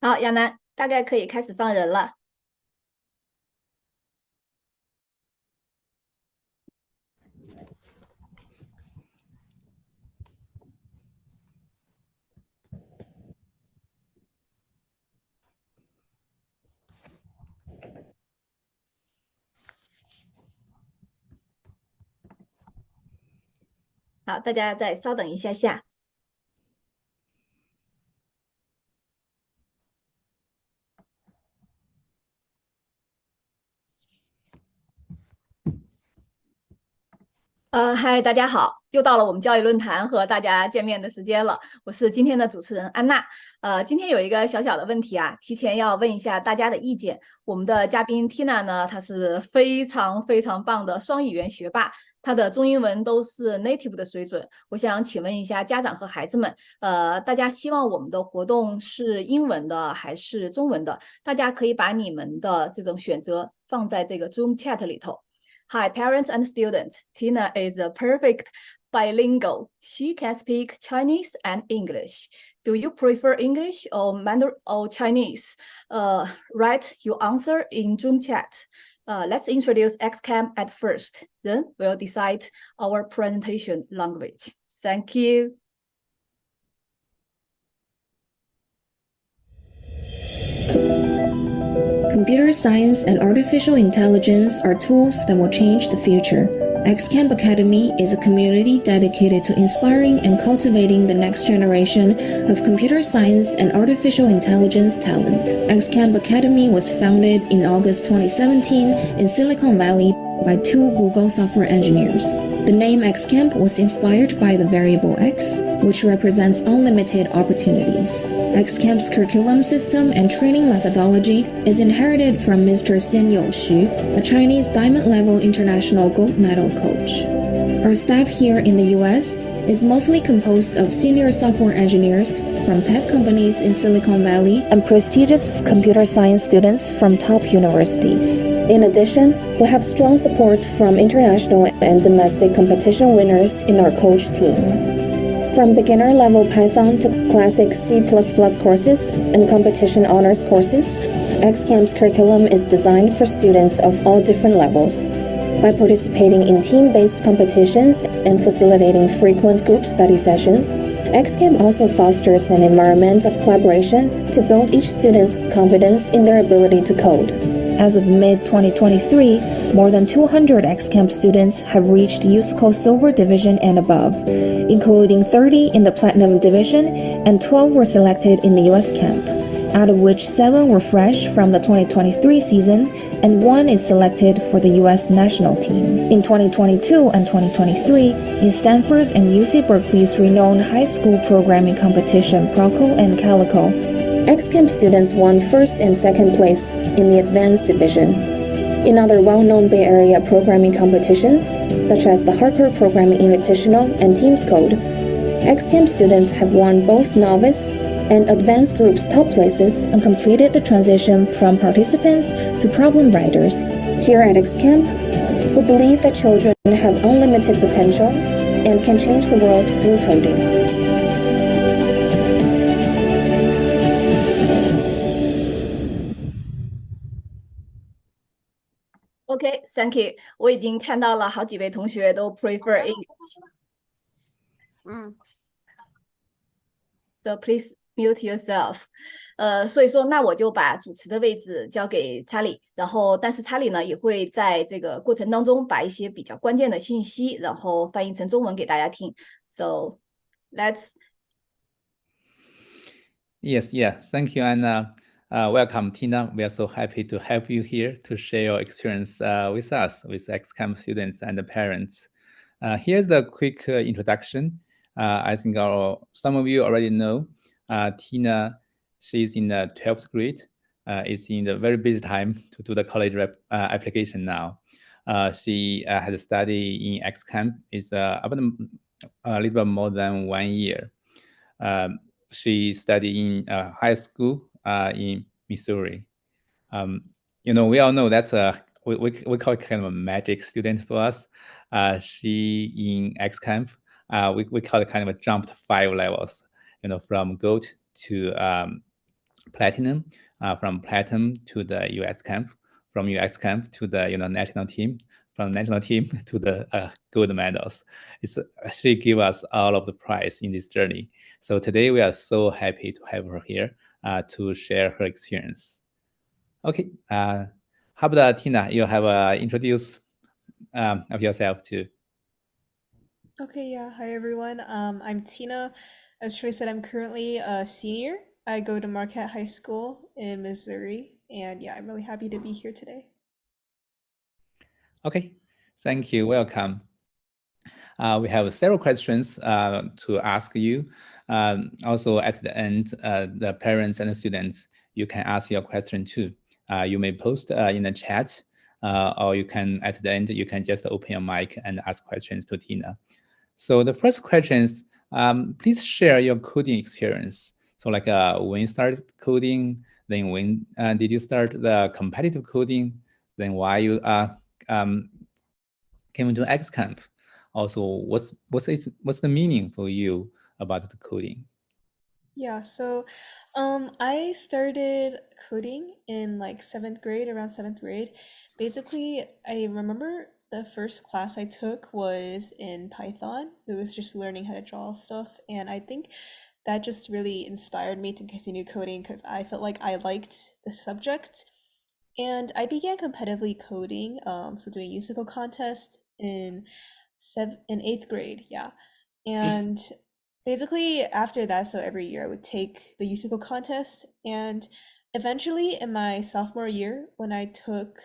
好，亚楠，大概可以开始放人了。好，大家再稍等一下下。嗨，大家好，又到了我们教育论坛和大家见面的时间了。我是今天的主持人安娜。今天有一个小小的问题啊，提前要问一下大家的意见。我们的嘉宾 Tina 呢，她是非常非常棒的双语言学霸，她的中英文都是 native 的水准。我想请问一下家长和孩子们，大家希望我们的活动是英文的还是中文的？大家可以把你们的这种选择放在这个 Zoom Chat 里头。Hi, parents and students. Tina is a perfect bilingual. She can speak Chinese and English. Do you prefer English or Mandarin or Chinese? Write your answer in Zoom chat. Let's introduce XCAM at first. Then we'll decide our presentation language. Thank you. Computer science and artificial intelligence are tools that will change the future. XCamp Academy is a community dedicated to inspiring and cultivating the next generation of computer science and artificial intelligence talent. XCamp Academy was founded in August 2017 in Silicon Valley by two Google software engineers. The name XCamp was inspired by the variable X, which represents unlimited opportunities. XCamp's curriculum system and training methodology is inherited from Mr. Xianyou Xu, a Chinese diamond-level international gold medal coach. Our staff here in the US is mostly composed of senior software engineers from tech companies in Silicon Valley and prestigious computer science students from top universities. In addition, we have strong support from international and domestic competition winners in our coach team. From beginner-level Python to classic C++ courses and competition honors courses, XCamp's curriculum is designed for students of all different levels. By participating in team-based competitions and facilitating frequent group study sessions, XCamp also fosters an environment of collaboration to build each student's confidence in their ability to code. As of mid-2023, more than 200 XCamp students have reached USCO Silver Division and above, including 30 in the Platinum Division and 12 were selected in the US Camp, out of which 7 were fresh from the 2023 season and 1 is selected for the US national team. In 2022 and 2023, in Stanford's and UC Berkeley's renowned high school programming competition Proco and Calico, XCamp students won first and second place in the Advanced Division. In other well-known Bay Area programming competitions, such as the Hardcore Programming Invitational and Teams Code, XCamp students have won both novice and advanced groups top places and completed the transition from participants to problem writers. Here at XCamp, we believe that children have unlimited potential and can change the world through coding. OK, thank you. 我已经看到了好几位同学都 prefer English. So please mute yourself. 所以说，那我就把主持的位置交给查理，然后，但是查理呢也会在这个过程当中把一些比较关键的信息，然后翻译成中文给大家听。So let's. Yes, yeah. Thank you, Anna. Welcome, Tina. We are so happy to have you here to share your experience with us, with XCamp students and the parents. Here's the quick introduction. I think some of you already know Tina. She's in the 12th grade. It's in the very busy time to do the college application now. She had studied in XCamp. It's about a little bit more than 1 year. She studied in high school in Missouri. We all know that's we call it kind of a magic student for us. She in XCamp, we call it kind of a jumped 5 levels. From gold to platinum, from platinum to the US camp, from US camp to the national team, from national team to the gold medals. It's actually give us all of the prize in this journey. So today we are so happy to have her here to share her experience. Okay, how about Tina? You have introduce of yourself too. Okay, yeah. Hi, everyone. I'm Tina. As Troy said, I'm currently a senior. I go to Marquette High School in Missouri, and yeah, I'm really happy to be here today. Okay, thank you. Welcome. We have several questions to ask you. Also, at the end, the parents and the students, you can ask your question too. You may post in the chat, or you can, at the end, you can just open your mic and ask questions to Tina. So the first question is, please share your coding experience. So like when you started coding, then when did you start the competitive coding, then why you came into XCamp? Also, what's the meaning for you about the coding? Yeah, so I started coding in like seventh grade, around seventh grade. Basically, I remember the first class I took was in Python. It was just learning how to draw stuff, and I think that just really inspired me to continue coding because I felt like I liked the subject. And I began competitively coding, so doing musical contest in eighth grade, yeah. And basically after that, so every year I would take the musical contest, and eventually in my sophomore year, when I took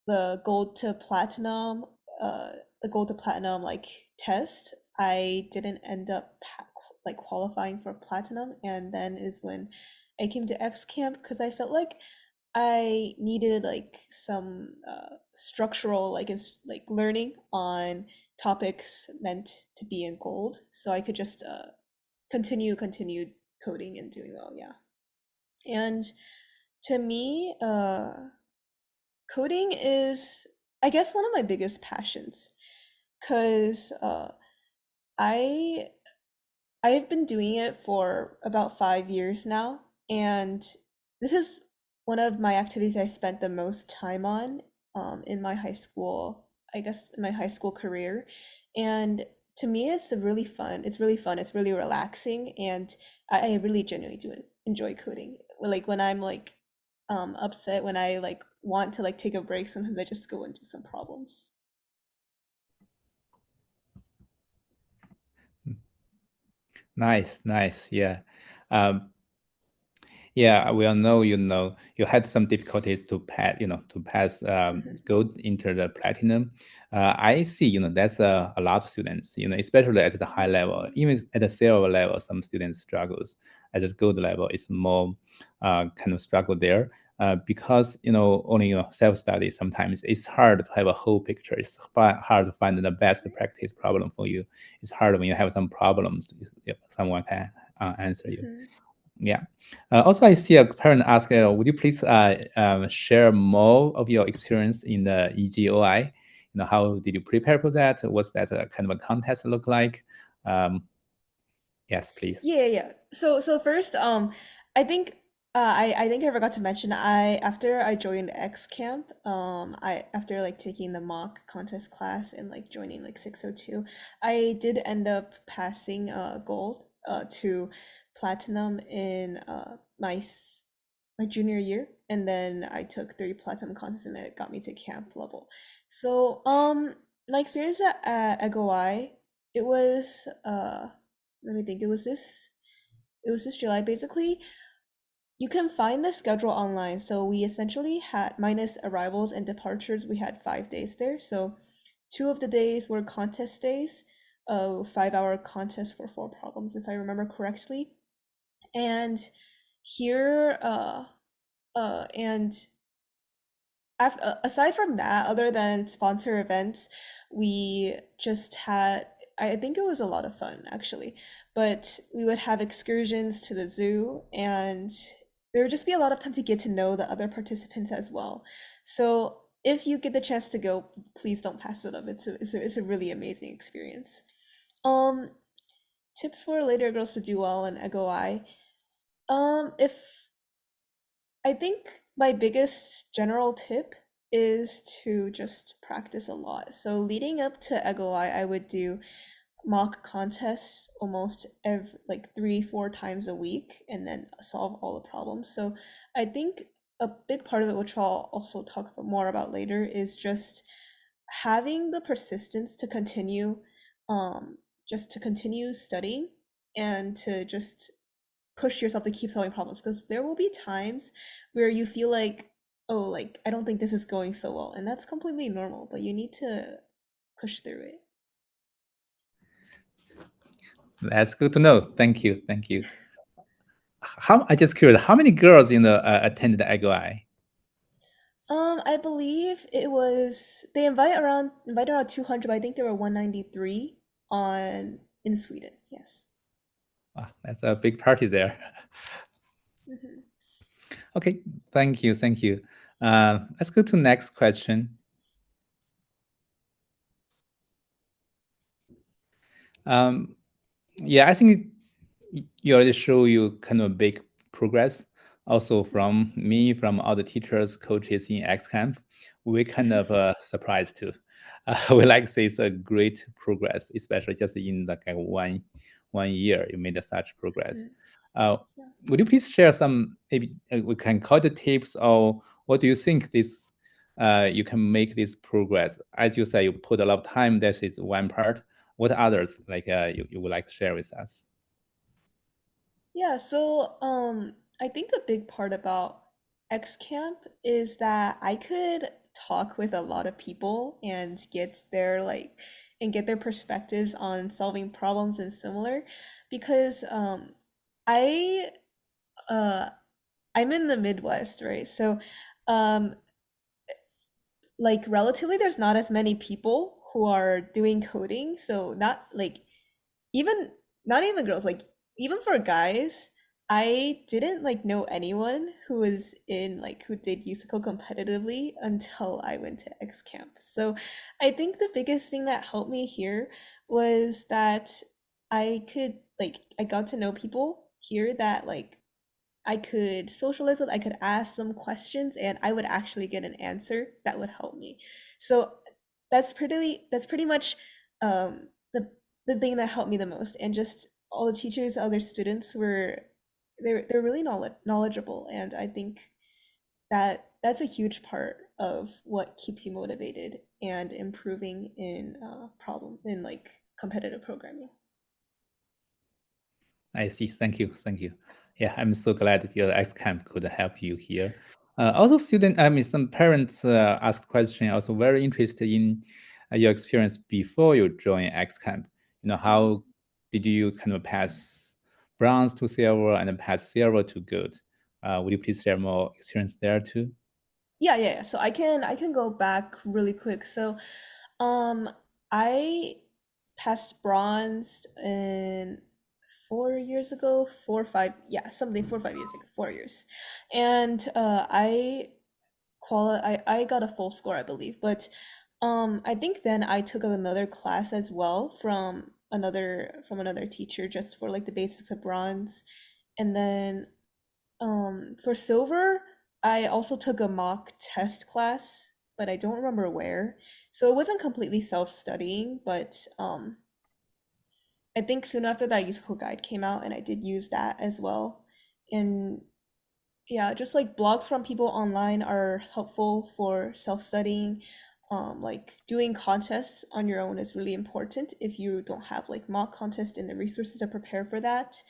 the gold to platinum, uh, the gold to platinum like test, I didn't end up like qualifying for platinum, and then is when I came to X Camp because I felt like I needed like some structural like learning on topics meant to be in gold, so I could just continue coding and doing well. Yeah, and to me, coding is, I guess, one of my biggest passions, because I I've been doing it for about 5 years now, and this is one of my activities I spent the most time on in my high school, I guess, in my high school career. And to me, it's really fun. It's really fun. It's really relaxing, and I really genuinely do enjoy coding. Like when I'm like upset, when I like want to like take a break, sometimes I just go and do some problems. Nice, nice, yeah. Um, Yeah, we all know, you had some difficulties to pass gold into the platinum. I see, that's a lot of students, especially at the high level, even at the silver level, some students struggles. At the gold level, it's more kind of struggle there. Because only self-study, sometimes it's hard to have a whole picture. It's hard to find the best practice problem for you. It's hard when you have some problems, someone can answer you. Mhm. Yeah. Also, I see a parent ask, would you please share more of your experience in the EGOI? How did you prepare for that? What's that kind of a contest look like? Yes, please. Yeah. So first, I think I think I forgot to mention, I after I joined X Camp, I after like taking the mock contest class and like joining like 602, I did end up passing gold to platinum in my junior year, and then I took 3 platinum contests, and it got me to camp level. So my experience at EGOI, it was let me think. It was this July. Basically, you can find the schedule online. So we essentially had, minus arrivals and departures, we had 5 days there. So 2 of the days were contest days, 5-hour contest for 4 problems, if I remember correctly. And here, and aside from that, other than sponsor events, we just had, I think it was a lot of fun actually, but we would have excursions to the zoo, and there would just be a lot of time to get to know the other participants as well. So if you get the chance to go, please don't pass it up. It's a really amazing experience. Um, Tips for later girls to do well in EGOI. If I think my biggest general tip is to just practice a lot. So leading up to EGOI, I would do mock contests almost every like 3, 4 times a week and then solve all the problems. So I think a big part of it, which I'll also talk more about later, is just having the persistence to continue, just to continue studying and to just push yourself to keep solving problems, because there will be times where you feel like, oh, like I don't think this is going so well, and that's completely normal, but you need to push through it. That's good to know. Thank you. Thank you. I just curious, how many girls attended the EGOI? I believe it was they invited around 200, but I think there were 193 in Sweden. Yes. Wow, that's a big party there. Mhm. Okay, thank you, thank you. Let's go to next question. Yeah, I think you already show you kind of big progress. Also from me, from other teachers, coaches in XCamp, we kind of surprised too. We like to say it's a great progress, especially just in like one year, you made such progress. Mhm. Uh, Yeah. would you please share some, maybe we can call the tips, or what do you think this you can make this progress? As you say, you put a lot of time, that is one part. What others like you would like to share with us? Yeah, so I think a big part about XCamp is that I could talk with a lot of people and get their perspectives on solving problems and similar, because I uh I'm in the Midwest, right? So um like relatively there's not as many people who are doing coding, so not like even not even girls, like even for guys, I didn't like know anyone who was in like who did musical competitively until I went to X Camp. So I think the biggest thing that helped me here was that I got to know people here that like I could socialize with, I could ask some questions, and I would actually get an answer that would help me. So that's pretty much the thing that helped me the most. And just all the teachers, other students were they're really knowledgeable, and I think that that's a huge part of what keeps you motivated and improving in problem in like competitive programming. I see. Thank you. Thank you. Yeah, I'm so glad that your XCamp could help you here. Also, some parents asked question, also very interested in your experience before you join XCamp. How did you kind of pass bronze to silver and then pass silver to gold? Would you please share more experience there too? Yeah. So I can go back really quick. So um I passed bronze in 4 years ago, 4 or 5, yeah, something 4 or 5 years ago, 4 years. And I got a full score, I believe. But I think then I took another class as well from another teacher just for like the basics of bronze. And then for silver, I also took a mock test class, but I don't remember where. So it wasn't completely self-studying, but I think soon after that useful guide came out and I did use that as well. And yeah, just like blogs from people online are helpful for self-studying. Like doing contests on your own is really important if you don't have like mock contest and the resources to prepare for that.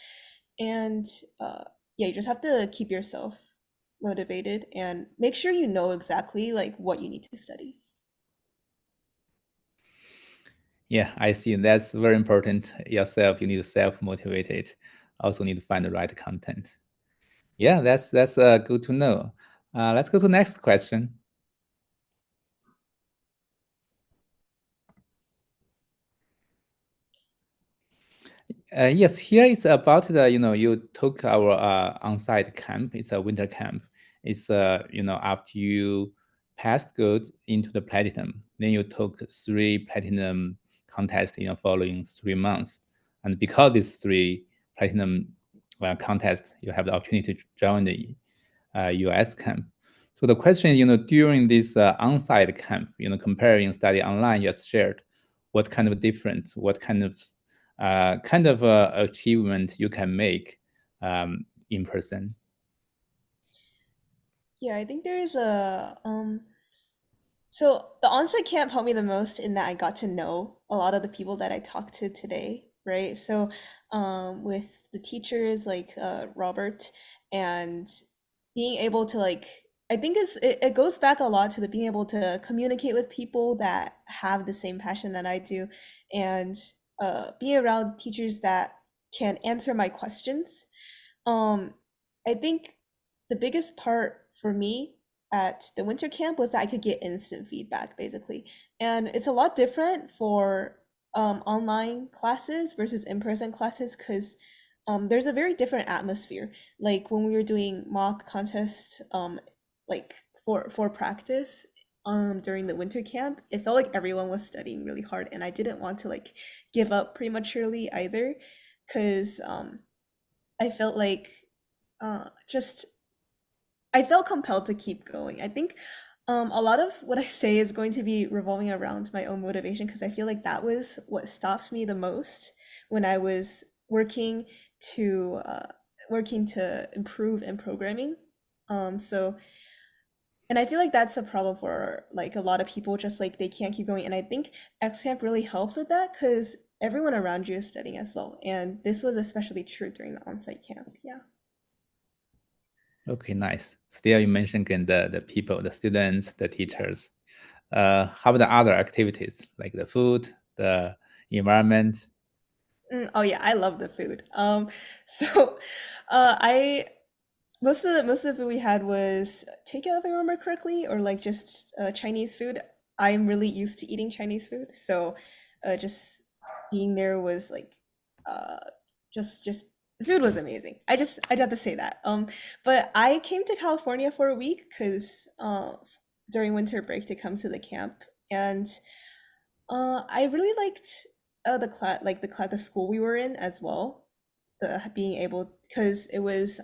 And yeah, you just have to keep yourself motivated and make sure you know exactly like what you need to study. Yeah, I see. That's very important. Yourself, you need to self-motivate it. Also need to find the right content. Yeah, that's good to know. Let's go to next question. Yes, here it's about you took our on-site camp. It's a winter camp. It's after you passed good into the platinum, then you took 3 platinum contests following 3 months. And because these 3 platinum contest, you have the opportunity to join the US camp. So the question is, during this on-site camp, comparing study online, you just shared what kind of difference, what kind of achievement you can make in person. Yeah, I think there's a so the on-site camp helped me the most in that I got to know a lot of the people that I talked to today, right? So with the teachers like Robert, and being able to like, I think it goes back a lot to the being able to communicate with people that have the same passion that I do, and being around teachers that can answer my questions. um, I think the biggest part for me at the winter camp was that I could get instant feedback, basically. And it's a lot different for online classes versus in-person classes, because there's a very different atmosphere. Like when we were doing mock contests, like for practice, during the winter camp, it felt like everyone was studying really hard, and I didn't want to like give up prematurely either, because I felt like just I felt compelled to keep going. I think a lot of what I say is going to be revolving around my own motivation, because I feel like that was what stopped me the most when I was to uh, working to improve in programming. So and I feel like that's a problem for like a lot of people, just like they can't keep going. And I think XCamp really helps with that, because everyone around you is studying as well. And this was especially true during the onsite camp. Yeah. Okay, nice. Still, you mentioned again the people, the students, the teachers. How about the other activities like the food, the environment? Oh yeah, I love the food. So I most of the food we had was takeout, if I remember correctly, or like just Chinese food. I'm really used to eating Chinese food, so just being there was like uh just the food was amazing. I'd have to say that. But I came to California for a week because during winter break to come to the camp, and I really liked the school we were in as well. The being able, because it was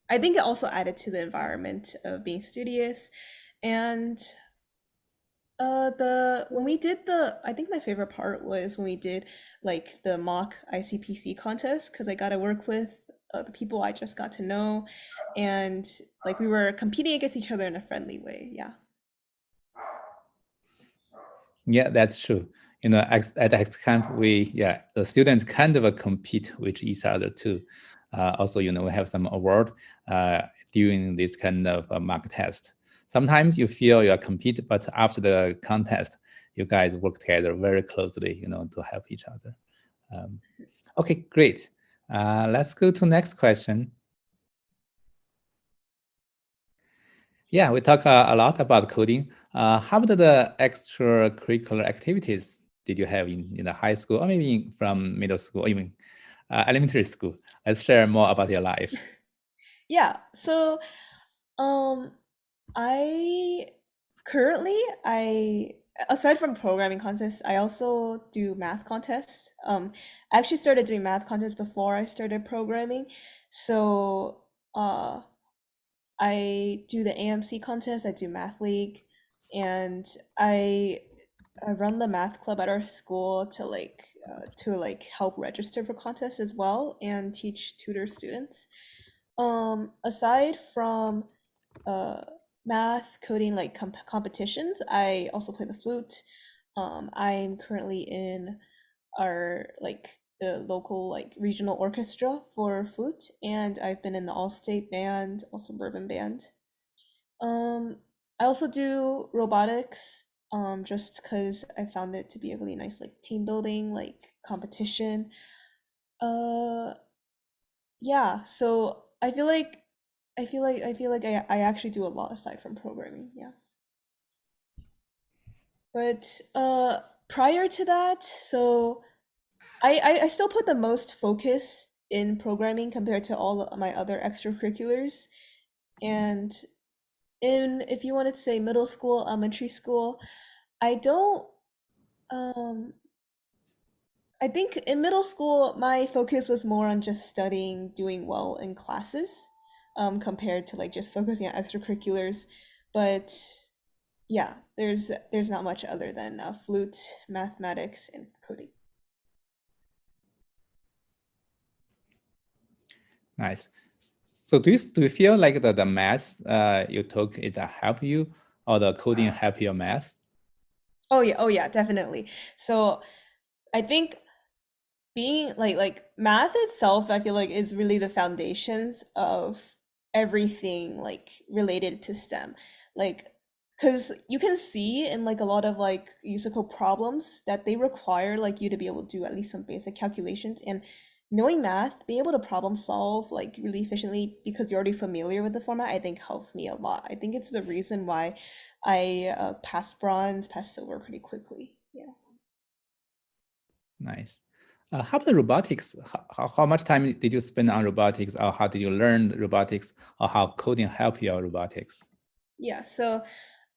I think it also added to the environment of being studious. And the when we did the I think my favorite part was when we did like the mock ICPC contest, because I got to work with the people I just got to know, and like we were competing against each other in a friendly way. Yeah. Yeah, that's true. At X Camp, the students kind of compete with each other too. Also, we have some award during this kind of mock test. Sometimes you feel you are compete, but after the contest, you guys work together very closely, to help each other. Okay, great. Let's go to next question. Yeah, we talk a lot about coding. How about the extracurricular activities did you have in the high school, or maybe from middle school, or even elementary school? Let's share more about your life. Yeah. So um I I aside from programming contests, I also do math contests. I actually started doing math contests before I started programming. So I do the AMC contest, I do Math League, and I run the math club at our school to like help register for contests as well and teach tutor students. Aside from uh, math, coding, like competitions, I also play the flute. I'm currently in our like the local like regional orchestra for flute, and I've been in the all-state band, also bourbon band. Um, I also do robotics, just because I found it to be a really nice like team building like competition. Uh, yeah, so I feel like I actually do a lot aside from programming. Yeah. But prior to that, so I still put the most focus in programming compared to all of my other extracurriculars. And in if you wanted to say middle school, elementary school, I don't um I think in middle school, my focus was more on just studying, doing well in classes, compared to like just focusing on extracurriculars. But yeah, there's not much other than flute, mathematics, and coding. Nice. So do you feel like the math you took it help you, or the coding help your math? Oh yeah, definitely. So I think being like math itself, I feel like is really the foundations of everything like related to STEM. Like, because you can see in like a lot of like musical problems that they require like you to be able to do at least some basic calculations, and knowing math, being able to problem solve like really efficiently because you're already familiar with the format, I think helps me a lot. I think it's the reason why I passed bronze, passed silver pretty quickly. Yeah. Nice. How about the robotics? How much time did you spend on robotics, or how did you learn robotics, or how coding help your robotics? Yeah, so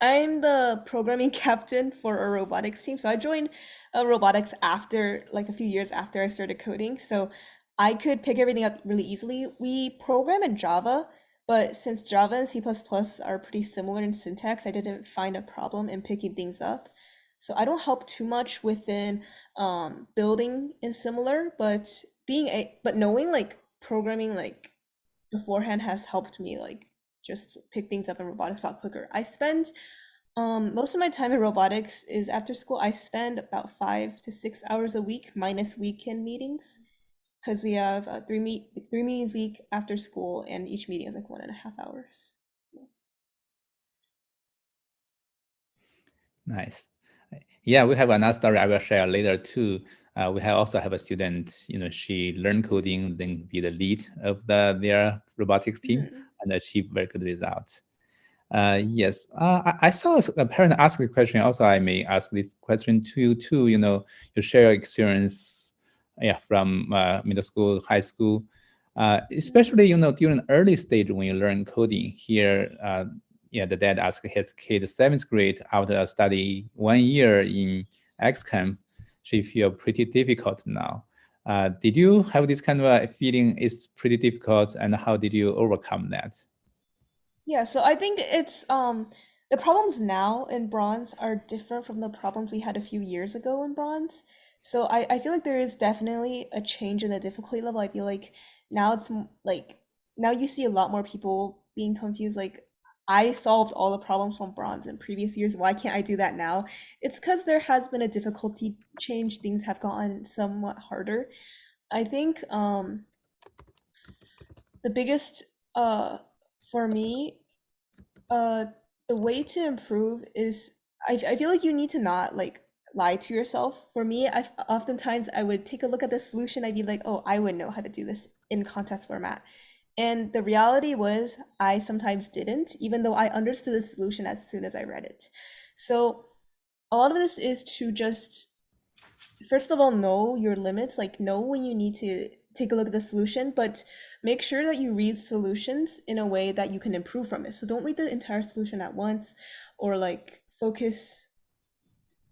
I'm the programming captain for a robotics team. So I joined robotics after like a few years after I started coding. So I could pick everything up really easily. We program in Java, but since Java and C++ are pretty similar in syntax, I didn't find a problem in picking things up. So I don't help too much within building is similar, but but knowing like programming like beforehand has helped me like just pick things up in robotics a lot quicker. I spend most of my time in robotics is after school. I spend about 5 to 6 hours a week minus weekend meetings because we have three meetings a week after school, and each meeting is like 1.5 hours. Nice. Yeah, we have another story I will share later too. We also have a student, she learned coding, then be the lead of their robotics team Hmm. and achieve very good results. Yes, I saw a parent ask the question. Also, I may ask this question to you too. You share your experience, yeah, from middle school, high school, especially during early stage when you learn coding. Here, yeah, the dad asked his kid seventh grade after study 1 year in XCamp. She feel pretty difficult now. Did you have this kind of a feeling? It's pretty difficult, and how did you overcome that? Yeah, so I think it's the problems now in bronze are different from the problems we had a few years ago in bronze. So I feel like there is definitely a change in the difficulty level. I feel like now like now you see a lot more people being confused. Like I solved all the problems from bronze in previous years. Why can't I do that now? It's because there has been a difficulty change. Things have gotten somewhat harder. I think the biggest for me uh, the way to improve is I feel like you need to not like lie to yourself. For me, I oftentimes I would take a look at the solution. I'd be like, oh, I would know how to do this in contest format. And the reality was I sometimes didn't, even though I understood the solution as soon as I read it. So a lot of this is to just first of all know your limits, like know when you need to take a look at the solution, but make sure that you read solutions in a way that you can improve from it. So don't read the entire solution at once, or like focus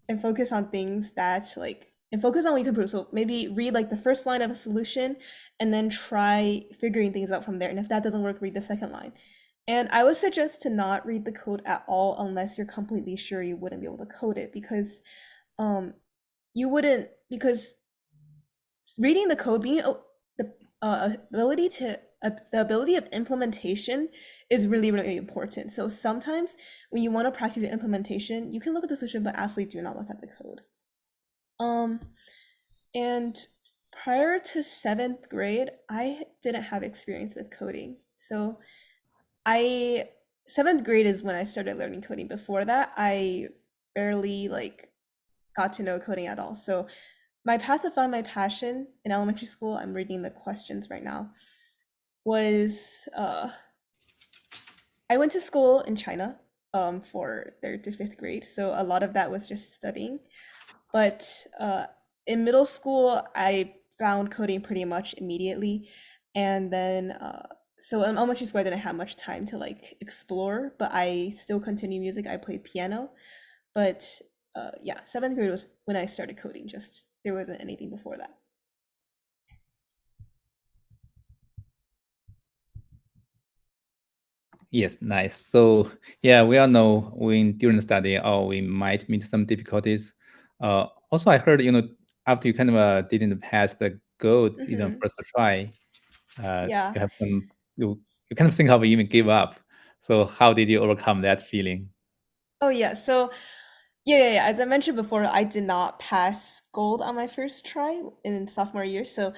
on things that like and focus on what you can improve. So maybe read like the first line of a solution and then try figuring things out from there. And if that doesn't work, read the second line. And I would suggest to not read the code at all unless you're completely sure you wouldn't be able to code it, because um you wouldn't because reading the code, being the ability to the ability of implementation is really really important. So sometimes when you want to practice the implementation, you can look at the solution, but absolutely do not look at the code. Um, and prior to seventh grade, I didn't have experience with coding. So I seventh grade is when I started learning coding. Before that, I barely like got to know coding at all. So my path to find my passion in elementary school, I'm reading the questions right now, was I went to school in China for third to fifth grade. So a lot of that was just studying. But in middle school, I found coding pretty much immediately. And then, so in elementary school, I didn't have much time to like explore, but I still continue music. I played piano. But yeah, 7th grade was when I started coding. Just there wasn't anything before that. Yes, nice. So yeah, we all know when during the study or we might meet some difficulties. Also, I heard after you kind of didn't pass the gold first try, Yeah. you have some you kind of think of even give up. So how did you overcome that feeling? Oh yeah. So yeah. As I mentioned before, I did not pass gold on my first try in sophomore year. So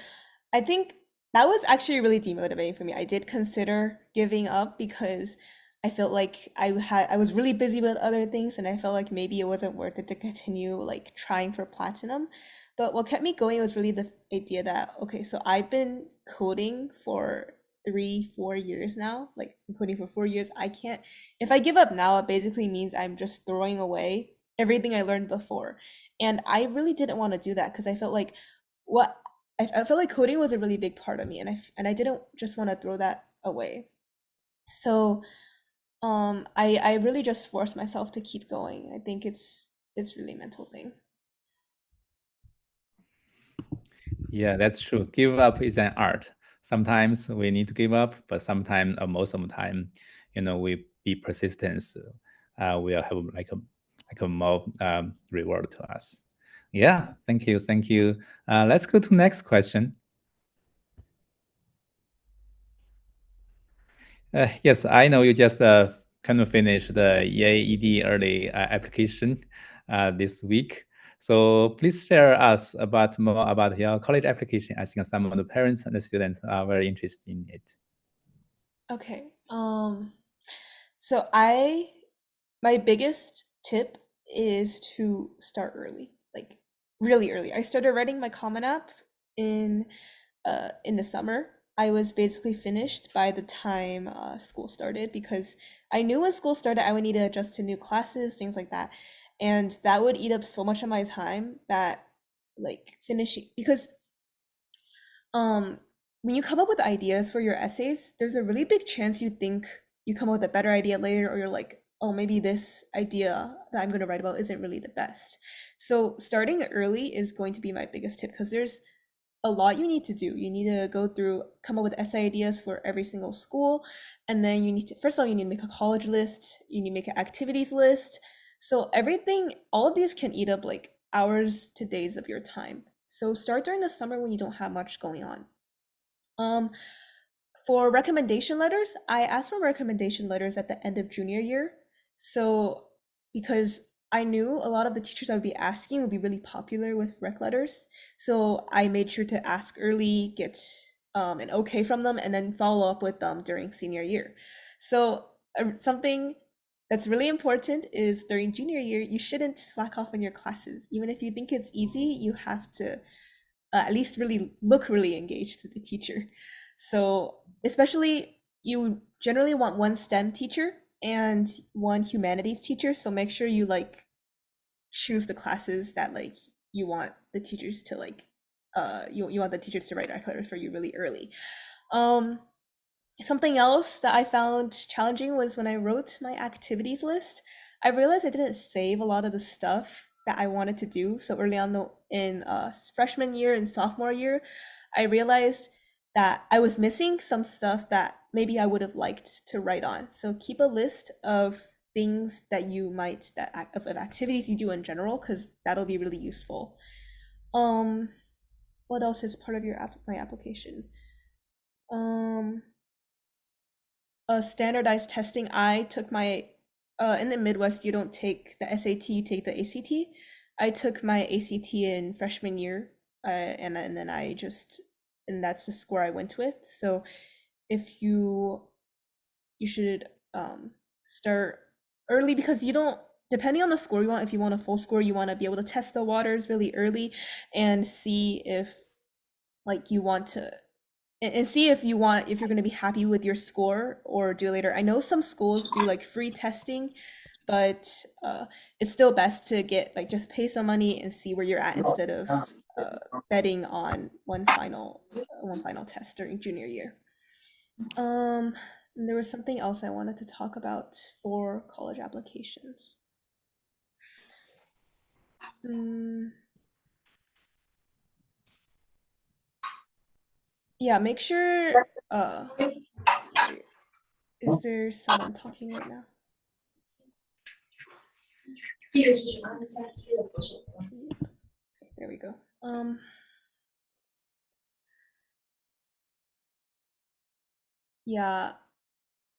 I think that was actually really demotivating for me. I did consider giving up because I felt like I was really busy with other things and I felt like maybe it wasn't worth it to continue like trying for platinum. But what kept me going was really the idea that okay, so I've been coding for 4 years now. Like I'm coding for 4 years. I can't if I give up now, it basically means I'm just throwing away everything I learned before. And I really didn't want to do that because I felt like what I felt like coding was a really big part of me, and I didn't just want to throw that away. So I really just forced myself to keep going. I think it's really a mental thing. Yeah, that's true. Give up is an art. Sometimes we need to give up, but sometimes, or most of the time, we be persistent. We'll have like a more reward to us. Yeah, thank you, thank you. Let's go to next question. Yes, I know you just kind of finished the EAED early application this week. So please share us more about your college application. I think some of the parents and the students are very interested in it. Okay. So my biggest tip is to start early, like really early. I started writing my Common App in the summer. I was basically finished by the time school started because I knew when school started I would need to adjust to new classes, things like that. And that would eat up so much of my time that like finishing because um when you come up with ideas for your essays, there's a really big chance you think you come up with a better idea later or you're like, oh, maybe this idea that I'm going to write about isn't really the best. So starting early is going to be my biggest tip because there's a lot you need to do. You need to go through, come up with essay ideas for every single school. And then you need to, first of all, you need to make a college list, you need to make an activities list. So everything, all of these can eat up like hours to days of your time. So start during the summer when you don't have much going on. Um, for recommendation letters, I asked for recommendation letters at the end of junior year. So because I knew a lot of the teachers I would be asking would be really popular with rec letters. So I made sure to ask early, get an okay from them, and then follow up with them during senior year. So something that's really important is during junior year, you shouldn't slack off in your classes. Even if you think it's easy, you have to at least really look really engaged to the teacher. So especially you generally want one STEM teacher and one humanities teacher. So make sure you like choose the classes that like you want the teachers to like you want the teachers to write rec letters for you really early. Um Something else that I found challenging was when I wrote my activities list, I realized I didn't save a lot of the stuff that I wanted to do. So early on in freshman year and sophomore year, I realized that I was missing some stuff that maybe I would have liked to write on. So keep a list of things that you might of activities you do in general, because that'll be really useful. Um, what else is part of my application? Um, standardized testing. I took my in the Midwest, you don't take the SAT, you take the ACT. I took my ACT in freshman year, and then and that's the score I went with. So if you should start early because you don't depending on the score you want. If you want a full score, you want to be able to test the waters really early and see if like you want to and see if you're going to be happy with your score or do it later. I know some schools do like free testing, but it's still best to get like just pay some money and see where you're at instead of betting on one final test during junior year. And there was something else I wanted to talk about for college applications. Mm, yeah, make sure sorry, is there someone talking right now? There we go. Yeah,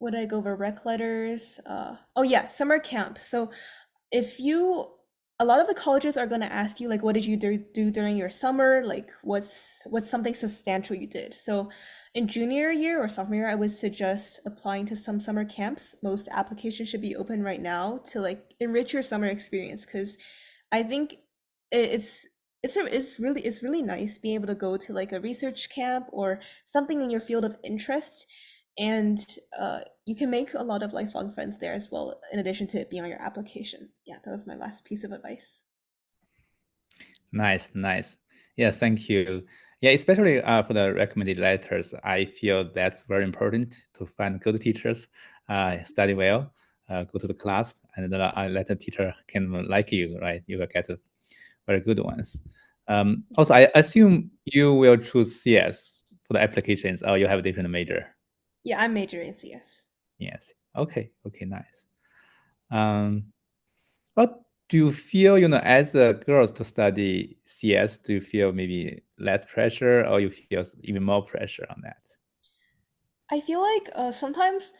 would I go over rec letters? Oh yeah, summer camp. So if you a lot of the colleges are going to ask you like what did you do during your summer, like what's something substantial you did. So in junior year or sophomore year I would suggest applying to some summer camps. Most applications should be open right now to like enrich your summer experience, because I think it's really nice being able to go to like a research camp or something in your field of interest, and you can make a lot of lifelong friends there as well, in addition to it being on your application. Yeah, that was my last piece of advice. Nice, nice. Yeah, thank you. Yeah, especially for the recommended letters, I feel that's very important to find good teachers, study well, go to the class, and then let the teacher can like you, right? You will get very good ones. Also, I assume you will choose CS for the applications, or you have a different major. Yeah, I'm majoring in CS. Yes. Okay. Okay. Nice. Um, what do you feel, as a girls to study CS, do you feel maybe less pressure or you feel even more pressure on that? I feel like sometimes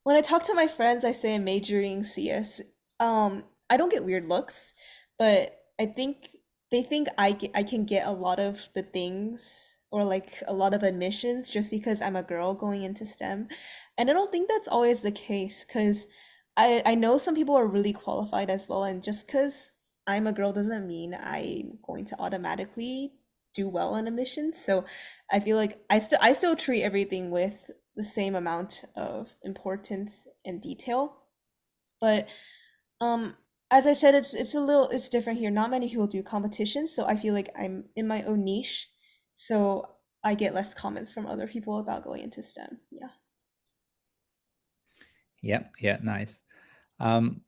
when I talk to my friends, I say I'm majoring CS. I don't get weird looks, but I think they think I can get a lot of the things or like a lot of admissions just because I'm a girl going into STEM. And I don't think that's always the case, because I know some people are really qualified as well, and just because I'm a girl doesn't mean I'm going to automatically do well in admissions. So I feel like I still treat everything with the same amount of importance and detail. But um as I said, it's different here. Not many people do competitions, so I feel like I'm in my own niche. So I get less comments from other people about going into STEM. Yeah. Yeah. Yeah. Nice.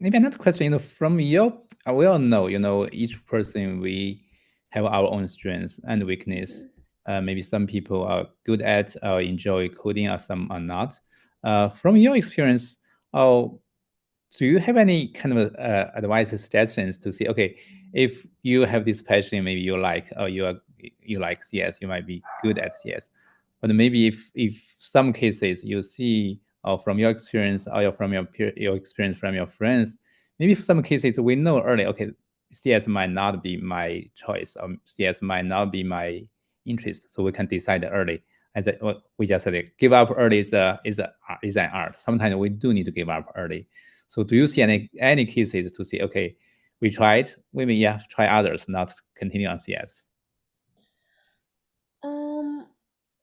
Maybe another question, from your, we all know, each person, we have our own strengths and weakness. Hmm. Maybe some people are good at or enjoy coding, or some are not. From your experience, do you have any kind of advice or suggestions to see, okay, if you have this passion, maybe you like, or you like CS, you might be good at CS, but maybe if some cases you see, or from your experience, or from your experience from your friends, maybe for some cases we know early, okay, CS might not be my choice, or CS might not be my interest, so we can decide early. As what we just said, give up early is an art. Sometimes we do need to give up early. So do you see any cases to say, okay, we tried, we may try others, not continue on CS? Um,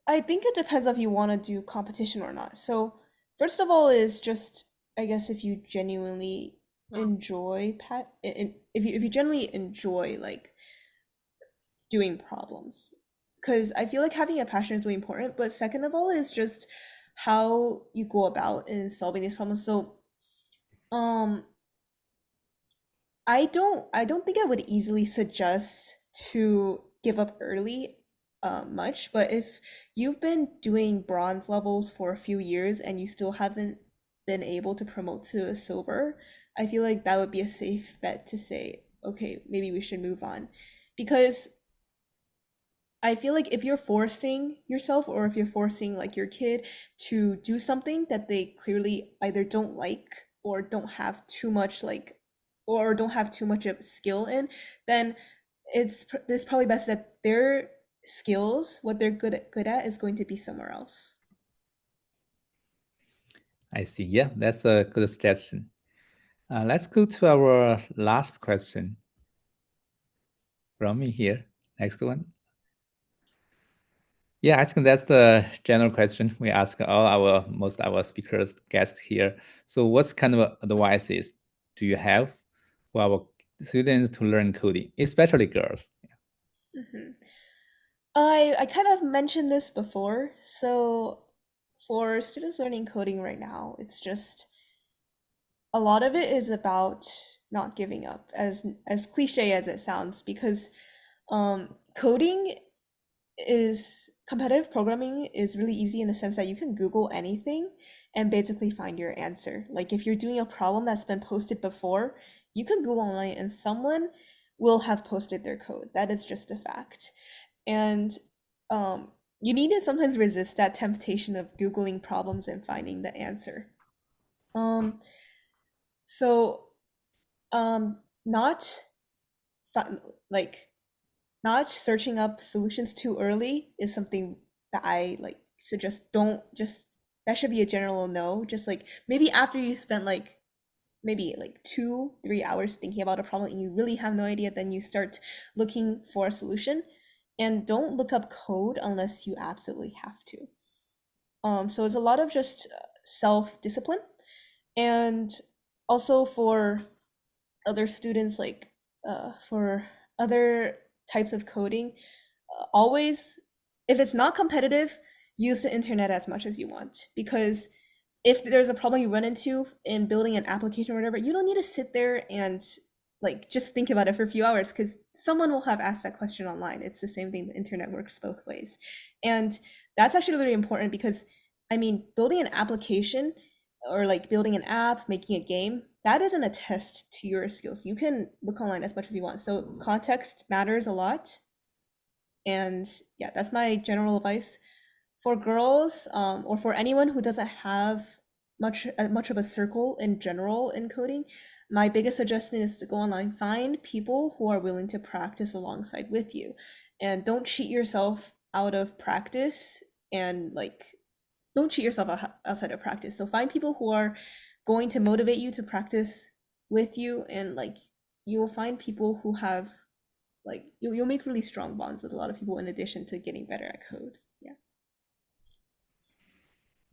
I think it depends if you want to do competition or not. So, first of all, is just I guess if you genuinely enjoy if you genuinely enjoy like doing problems, because I feel like having a passion is really important. But second of all is just how you go about in solving these problems. So, um, I don't think I would easily suggest to give up early much, but if you've been doing bronze levels for a few years and you still haven't been able to promote to a silver, I feel like that would be a safe bet to say, okay, maybe we should move on. Because I feel like if you're forcing yourself, or if you're forcing like your kid to do something that they clearly either don't like or don't have too much like or don't have too much of skill in, then it's probably best that their skills, what they're good at is going to be somewhere else. I see. Yeah, that's a good suggestion. Let's go to our last question from me here. Next one. Yeah, I think that's the general question we ask most of our speakers, guests here. So what kind of advices do you have for our students to learn coding, especially girls? Hmm. I kind of mentioned this before. So for students learning coding right now, it's just a lot of it is about not giving up, as cliche as it sounds, because coding is competitive programming is really easy in the sense that you can Google anything and basically find your answer. Like if you're doing a problem that's been posted before, you can Google online and someone will have posted their code. That is just a fact. And you need to sometimes resist that temptation of Googling problems and finding the answer. Um, so not like not searching up solutions too early is something that I like suggest. Don't just that should be a general no. Just like maybe after you spent like maybe like 2-3 hours thinking about a problem and you really have no idea, then you start looking for a solution. And don't look up code unless you absolutely have to. So it's a lot of just self-discipline, and also for other students, like for other types of coding, always, if it's not competitive, use the internet as much as you want, because if there's a problem you run into in building an application or whatever, you don't need to sit there and like just think about it for a few hours, because someone will have asked that question online. It's the same thing. The internet works both ways. And that's actually really important, because I mean, building an application or like building an app, making a game, that isn't a test to your skills. You can look online as much as you want. So context matters a lot. And yeah, that's my general advice for girls, or for anyone who doesn't have much of a circle in general in coding. My biggest suggestion is to go online, find people who are willing to practice alongside with you, and don't cheat yourself out of practice, and like don't cheat yourself outside of practice. So find people who are going to motivate you to practice with you, and like you will find people who have like you'll make really strong bonds with a lot of people in addition to getting better at code. Yeah.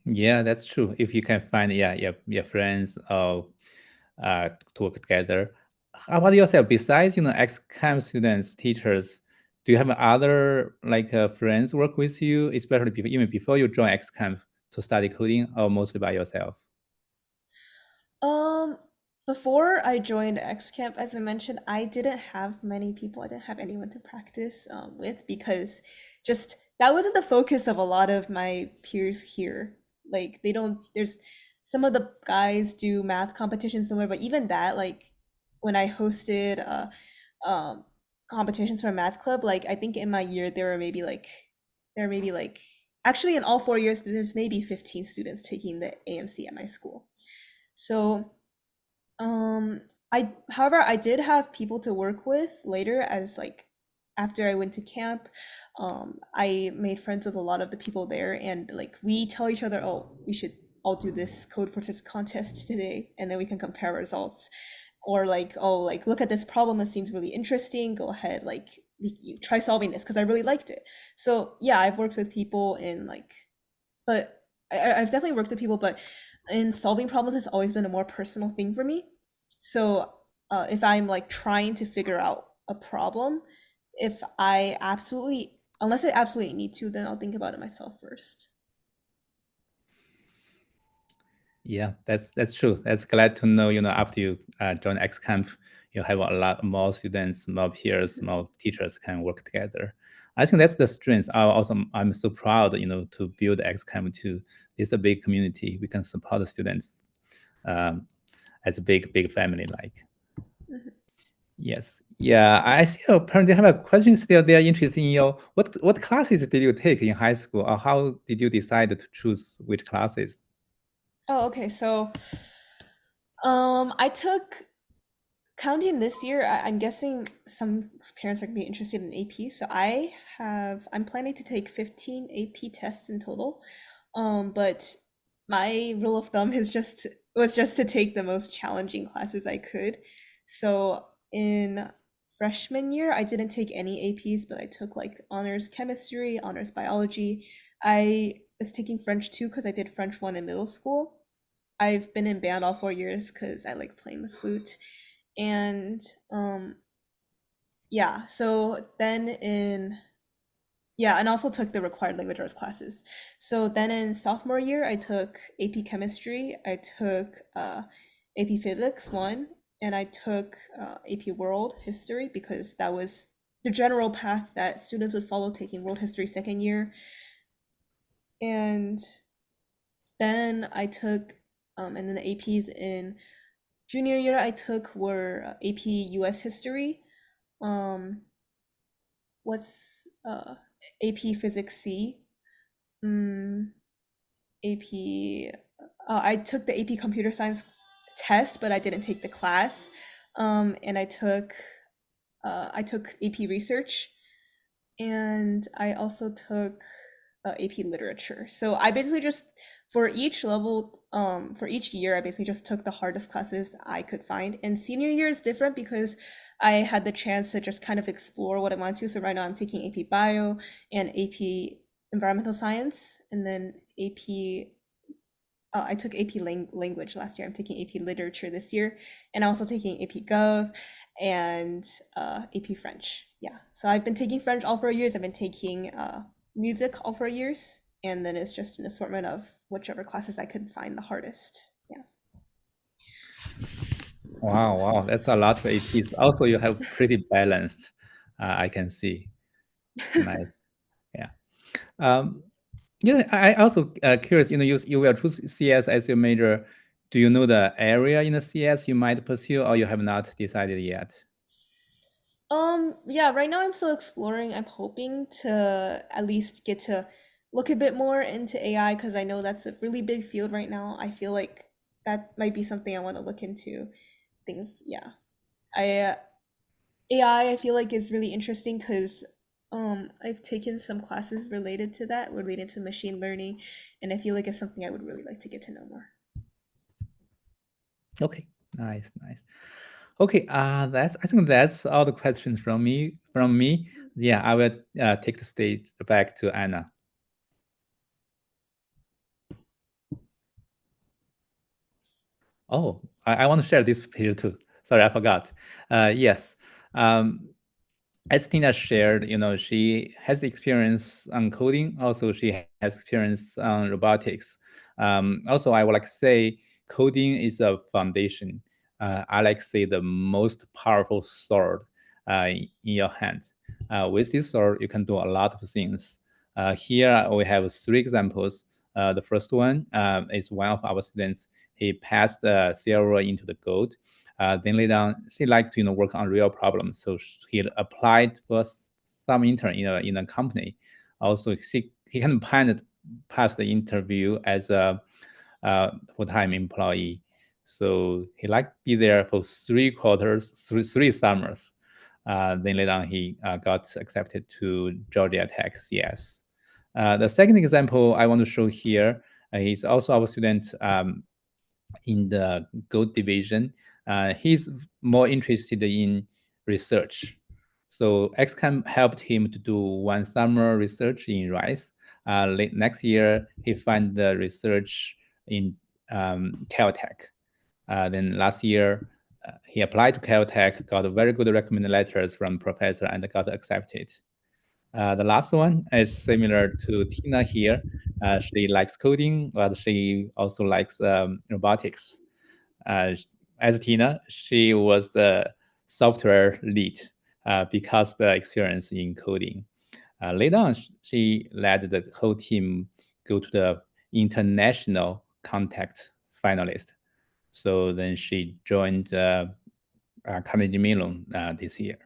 Yeah, that's true. If you can find your friends or to work together. How about yourself? Besides, ex-camp students, teachers, do you have other like friends work with you, especially even before you join ex-camp to study coding, or mostly by yourself? Um, Before I joined X Camp, as I mentioned, I didn't have many people. I didn't have anyone to practice with, because just that wasn't the focus of a lot of my peers here. Like they don't. There's some of the guys do math competitions somewhere, but even that, like when I hosted um competitions for a math club, like I think in my year there were maybe like actually in all 4 years there's maybe 15 students taking the AMC at my school. So, um, however, I did have people to work with later, as like after I went to camp. I made friends with a lot of the people there, and like we tell each other, oh, we should all do this code for this contest today, and then we can compare results. Or like, oh, like look at this problem, it seems really interesting. Go ahead, like you try solving this because I really liked it. So yeah, I've worked with people in like, but I've definitely worked with people, but in solving problems has always been a more personal thing for me. So if I'm like trying to figure out a problem, if I absolutely, unless I absolutely need to, then I'll think about it myself first. Yeah, that's true. That's glad to know. After you join X Camp, you have a lot more students, more peers, more teachers can work together. I think that's the strength. I'm so proud, to build X Camp to. It's a big community. We can support the students um, as a big family. Like, Mhm. yes, yeah. I see. Apparently, have a question still. They are interested in your what classes did you take in high school, or how did you decide to choose which classes? Oh, okay. So I took counting this year, I'm guessing some parents are gonna be interested in AP. So I'm planning to take 15 AP tests in total. But my rule of thumb was just to take the most challenging classes I could. So in freshman year, I didn't take any APs, but I took like honors chemistry, honors biology. I was taking French too because I did French 1 in middle school. I've been in band all 4 years because I like playing the flute. And yeah, so then in yeah, and also took the required language arts classes. So then in sophomore year, I took AP chemistry, I took AP physics 1, and I took AP World History because that was the general path that students would follow taking World History second year. And then I took, and then the APs in junior year I took were AP US History, what's AP Physics C, AP. I took the AP Computer Science test, but I didn't take the class. And I took AP Research, and I also took AP Literature. So I basically just for each level, for each year, I basically just took the hardest classes I could find. And senior year is different because I had the chance to just kind of explore what I want to. So right now I'm taking AP Bio and AP Environmental Science, and then AP. I took AP Language last year. I'm taking AP Literature this year, and I'm also taking AP Gov and AP French. Yeah, so I've been taking French all 4 years. I've been taking music all 4 years, and then it's just an assortment of whichever classes I could find the hardest. Yeah. Wow, that's a lot of APs. Also, you have pretty balanced. I can see. Nice. Yeah. I also curious. You will choose CS as your major. Do you know the area in the CS you might pursue, or you have not decided yet? Yeah, right now I'm still exploring. I'm hoping to at least get to look a bit more into AI because I know that's a really big field right now. I feel like that might be something I want to look into. Things, yeah. AI I feel like is really interesting because I've taken some classes related to that, related to machine learning, and I feel like it's something I would really like to get to know more. Okay, nice. Okay, I think that's all the questions from me. Yeah, I will take the stage back to Anna. Oh, I want to share this here too. Sorry, I forgot. Yes. As Tina shared, she has the experience on coding. Also, she has experience on robotics. Also, I would like to say coding is a foundation. I like to say the most powerful sword in your hand. With this sword, you can do a lot of things. Here we have 3 examples. The first one is one of our students. He passed the silver into the gold. Then later on, she liked to work on real problems, so he applied for some intern in a company. Also, he can pass the interview as a full-time employee. So he liked to be there for 3 quarters, three summers. Then later on, he got accepted to Georgia Tech CS. The second example I want to show here, he's also our student in the gold division. He's more interested in research. So XCAM helped him to do 1 summer research in rice. Late next year, he found the research in Caltech. Then last year, he applied to Caltech, got very good recommended letters from professor, and got accepted. The last one is similar to Tina here. She likes coding, but she also likes robotics. As Tina, she was the software lead because the experience in coding. Later on, she led the whole team go to the international contact finalist. So then she joined Carnegie Mellon this year.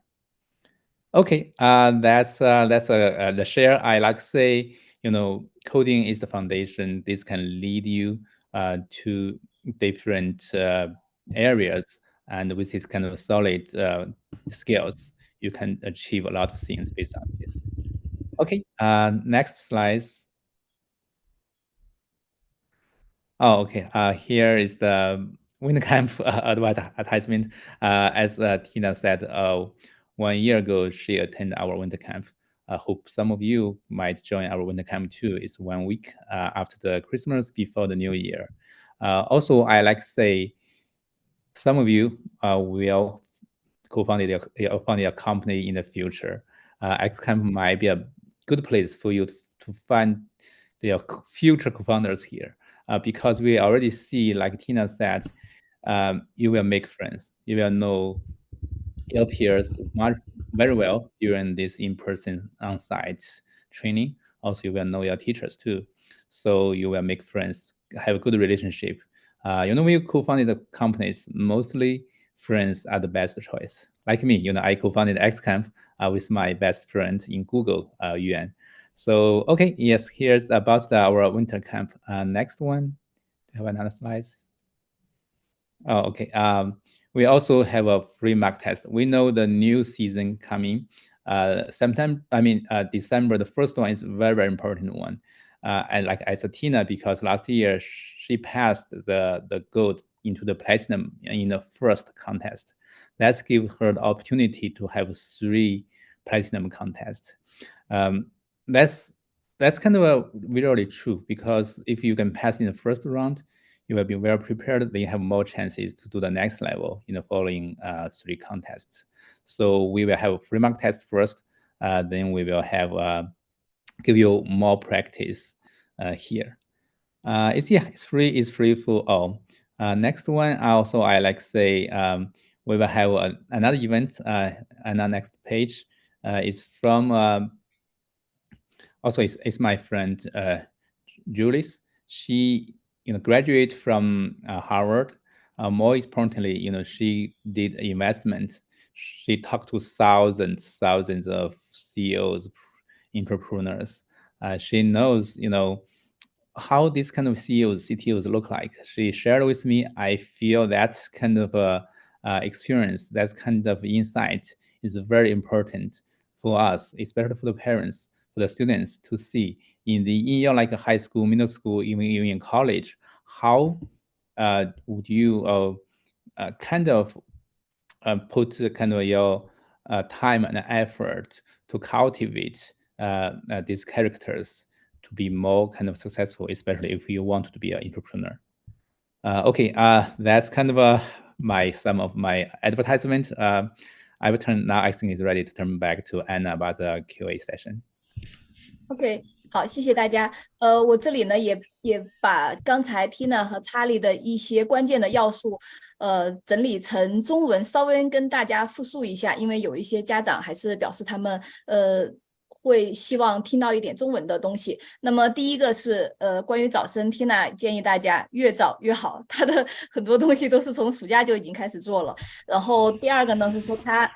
Okay, that's the share. I like to say, coding is the foundation. This can lead you to different areas, and with this kind of solid skills, you can achieve a lot of things based on this. Okay, next slides. Oh, okay. Here is the winter camp advertisement. As Tina said, 1 year ago, she attended our winter camp. I hope some of you might join our winter camp too. It's 1 week after the Christmas, before the New Year. Also, I like to say, some of you will co-found a company in the future. XCamp might be a good place for you to find the future co-founders here. Because we already see, like Tina said, you will make friends. You will know your peers very well during this in-person on-site training. Also, you will know your teachers too. So you will make friends, have a good relationship. When you co-founded the companies, mostly friends are the best choice. Like me, I co-founded XCamp with my best friend in Google, Yuan. So, okay, yes, here's about our winter camp. Next one, do you have another slide? Oh, okay. We also have a free mock test. We know the new season coming. December, the first one is very, very important one. And like as a Tina, because last year she passed the gold into the platinum in the first contest. Let's give her the opportunity to have 3 platinum contests. That's kind of a really true, because if you can pass in the first round, you will be well prepared. Then you have more chances to do the next level in the following 3 contests. So we will have a free mock test first. Then we will have give you more practice here. It's free. It's free for all. Next one, I like say we will have another event. On the next page is from also it's my friend Julius. She graduate from Harvard. More importantly, she did investment. She talked to thousands of CEOs, entrepreneurs. She knows how this kind of CEOs, CTOs look like. She shared with me. I feel that kind of experience, that kind of insight is very important for us, especially for the parents, for the students to see in your like high school, middle school, even in college. How would you kind of put kind of your time and effort to cultivate these characters to be more kind of successful, especially if you want to be an entrepreneur. Okay, that's kind of some of my advertisement. I will turn now. I think it's ready to turn back to Anna about the QA session. OK，好，谢谢大家。我这里呢也把刚才 Tina 和查理的一些关键的要素，整理成中文，稍微跟大家复述一下，因为有一些家长还是表示他们会希望听到一点中文的东西。那么第一个是关于早生 ，Tina 建议大家越早越好，他的很多东西都是从暑假就已经开始做了。然后第二个呢是说他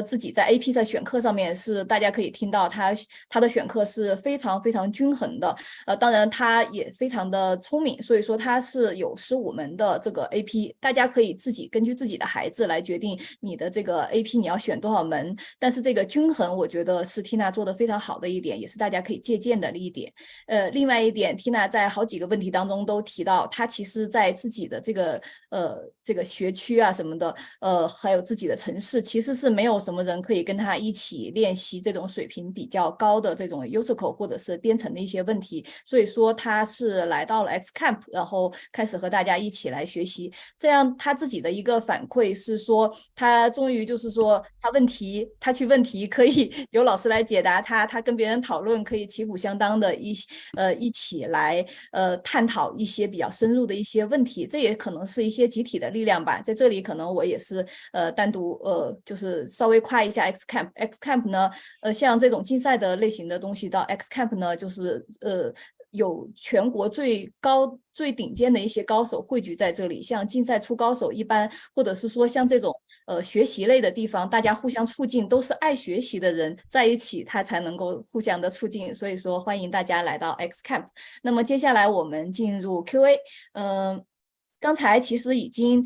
自己在 AP 的选课上面是大家可以听到他的选课是非常非常均衡的，当然他也非常的聪明，所以说他是有15门的这个 AP， 大家可以自己根据自己的孩子来决定你的这个 AP 你要选多少门，但是这个均衡我觉得是 Tina 做的非常好的一点，也是大家可以借鉴的一点。另外一点 Tina 在好几个问题当中都提到，他其实在自己的这个学区啊什么的，还有自己的城市，其实是没有什么人可以跟他一起练习这种水平比较高的这种 USCO 或者是编程的一些问题，所以说他是来到了 XCamp， 然后开始和大家一起来学习。这样他自己的一个反馈是说，他终于就是说他去问题可以有老师来解答他跟别人讨论可以旗鼓相当的一起来探讨一些比较深入的一些问题，这也可能是一些集体的力量吧。在这里可能我也是单独就是稍微夸一下 XCamp 呢，像这种竞赛的类型的东西到 XCamp 呢，就是有全国最顶尖的一些高手汇聚在这里，像竞赛出高手一般，或者是说像这种学习类的地方，大家互相促进，都是爱学习的人在一起，他才能够互相的促进。所以说欢迎大家来到 XCamp。那么接下来我们进入 QA，刚才其实已经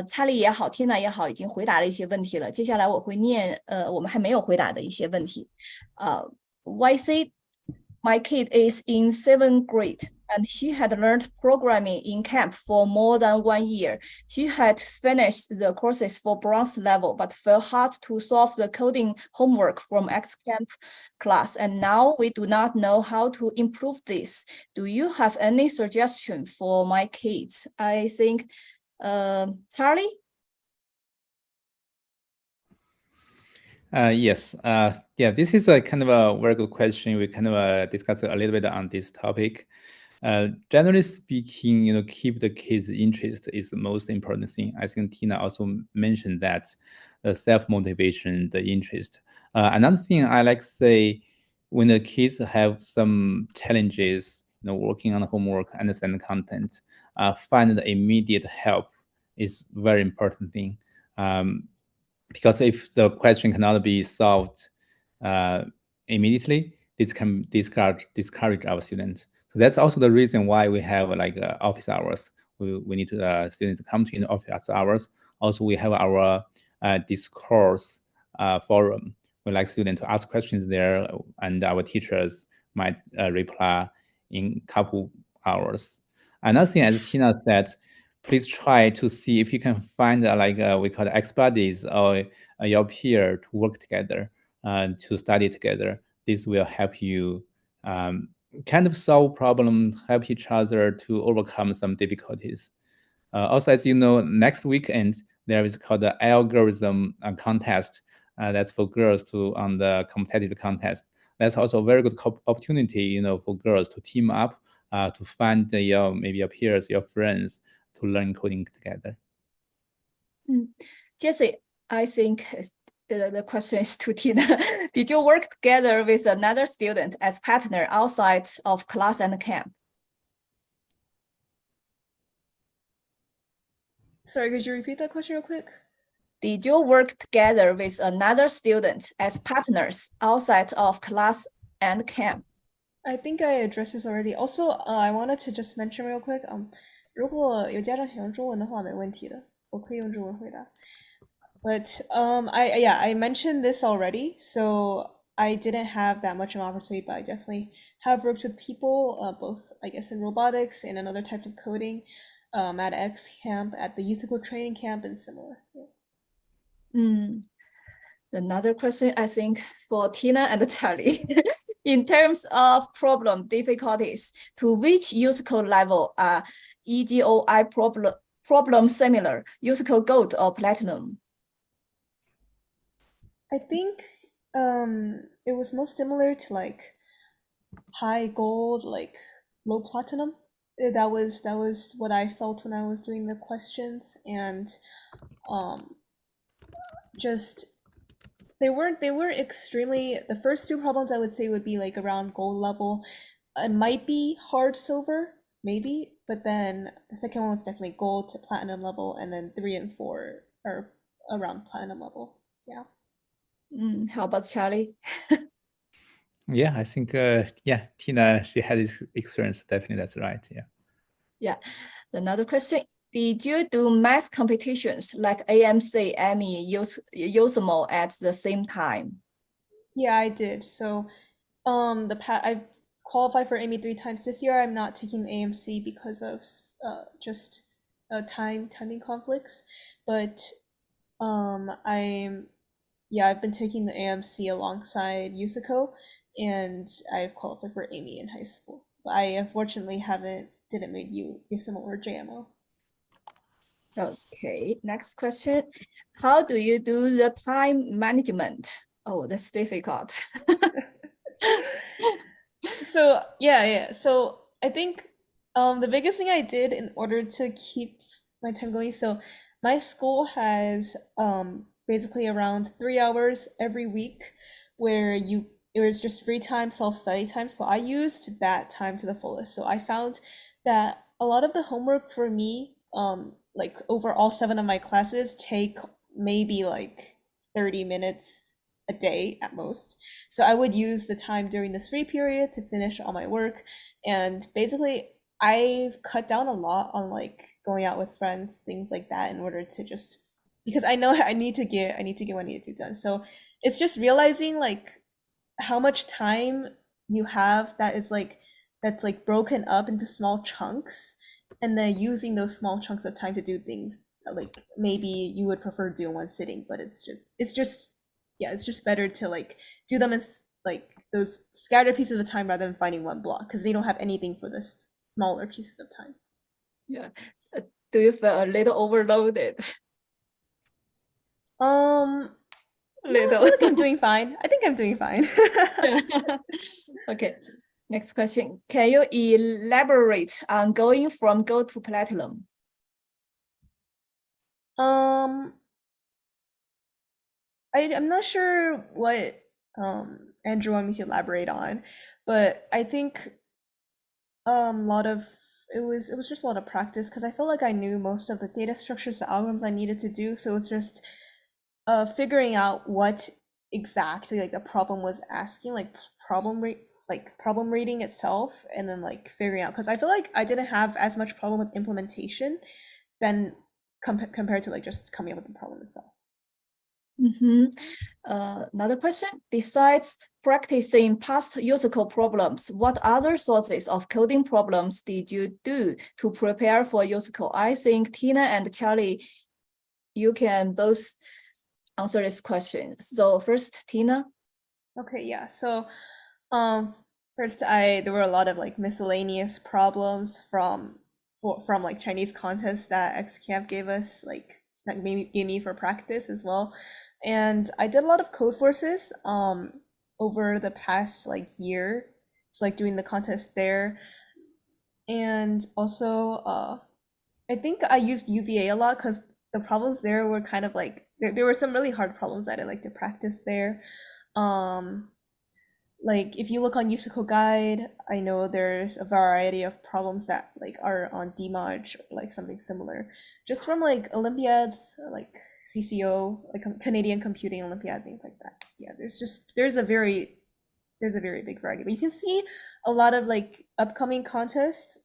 查理也好 Tina 也好已经回答了一些问题了，接下来我会念我们还没有回答的一些问题。YC My kid is in 7th grade and she had learned programming in camp for more than 1 year. She had finished the courses for bronze level but felt hard to solve the coding homework from XCamp class, and now we do not know how to improve this. Do you have any suggestion for my kids? I think Charlie? Yes. Yeah, this is a kind of a very good question. We kind of discussed a little bit on this topic. Generally speaking, keep the kids' interest is the most important thing. I think Tina also mentioned that the self-motivation, the interest. Another thing I like to say, when the kids have some challenges, working on the homework, understand the content, find the immediate help is very important thing. Because if the question cannot be solved immediately, this can discourage our students. So that's also the reason why we have like office hours. We need students to come to office hours. Also, we have our discourse forum. We like students to ask questions there, and our teachers might reply in couple hours. Another thing, as Tina said, please try to see if you can find we call it ex-buddies or your peer to work together, to study together. This will help you kind of solve problems, help each other to overcome some difficulties. Also, as you know, next weekend there is called the algorithm contest. That's for girls to on the competitive contest. That's also a very good opportunity, for girls to team up, to find maybe your peers, your friends, to learn coding together. Jesse, I think the question is to Tina. Did you work together with another student as partner outside of class and camp? Sorry, could you repeat that question real quick? Did you work together with another student as partners outside of class and camp? I think I addressed this already. Also, I wanted to just mention real quick. 如果有家长喜欢中文的话，没问题的，我可以用中文回答。But I mentioned this already, so I didn't have that much of an opportunity, but I definitely have worked with people, both I guess in robotics and another type of coding, at X camp, at the USICO training camp, and similar. Another question, I think, for Tina and Charlie. In terms of problem difficulties, to which USICO level are EGOI problem similar, USICO Gold or Platinum? I think it was most similar to like high gold, like low platinum. That was what I felt when I was doing the questions, and just they weren't extremely. The first two problems I would say would be like around gold level. It might be hard silver, maybe, but then the second one was definitely gold to platinum level, and then 3 and 4 are around platinum level. Yeah. How about Charlie? Yeah, I think Tina, she had this experience. Definitely, that's right. Yeah. Another question. Did you do math competitions like AMC, AMI, USMO at the same time? Yeah, I did. So, I qualified for AMI 3 times this year. I'm not taking the AMC because of just timing conflicts, but I've been taking the AMC alongside USICO, and I've qualified for AMI in high school. But I unfortunately didn't make USMO or JMO. Okay, next question. How do you do the time management? Oh, that's difficult. So so I think the biggest thing I did in order to keep my time going, so my school has basically around 3 hours every week where it was just free time, self-study time. So I used that time to the fullest. So I found that a lot of the homework for me, like over all 7 of my classes, take maybe like 30 minutes a day at most. So I would use the time during this free period to finish all my work. And basically I've cut down a lot on like going out with friends, things like that, in order to just, because I know I need to get what I need to do done. So it's just realizing like how much time you have that's like broken up into small chunks, and then using those small chunks of time to do things that like maybe you would prefer to do in one sitting, but it's just better to like do them as like those scattered pieces of time rather than finding one block, because you don't have anything for this smaller pieces of time. Yeah. Do you feel a little overloaded? No, I feel like I'm doing fine. I think I'm doing fine. Yeah. Okay. Next question. Can you elaborate on going from gold to platinum? I'm not sure what Andrew wanted me to elaborate on, but I think lot of it was just a lot of practice because I felt like I knew most of the data structures, the algorithms I needed to do. So it's just figuring out what exactly like the problem was asking, like problem reading itself, and then like figuring out, because I feel like I didn't have as much problem with implementation than compared to like just coming up with the problem itself. Another question. Besides practicing past user code problems, what other sources of coding problems did you do to prepare for user code? I think Tina and Charlie, you can both answer this question. So first, Tina. Okay, yeah. So first there were a lot of like miscellaneous problems from like Chinese contests that XCamp gave us, like that gave me for practice as well. And I did a lot of code forces over the past like year, so like doing the contest there. And also I think I used UVA a lot because the problems there were kind of like there were some really hard problems that I like to practice there. Like if you look on Usico Guide, I know there's a variety of problems that like are on DMOJ or like something similar, just from like Olympiads, like CCO, like Canadian Computing Olympiad, things like that. Yeah, there's a very big variety, but you can see a lot of like upcoming contests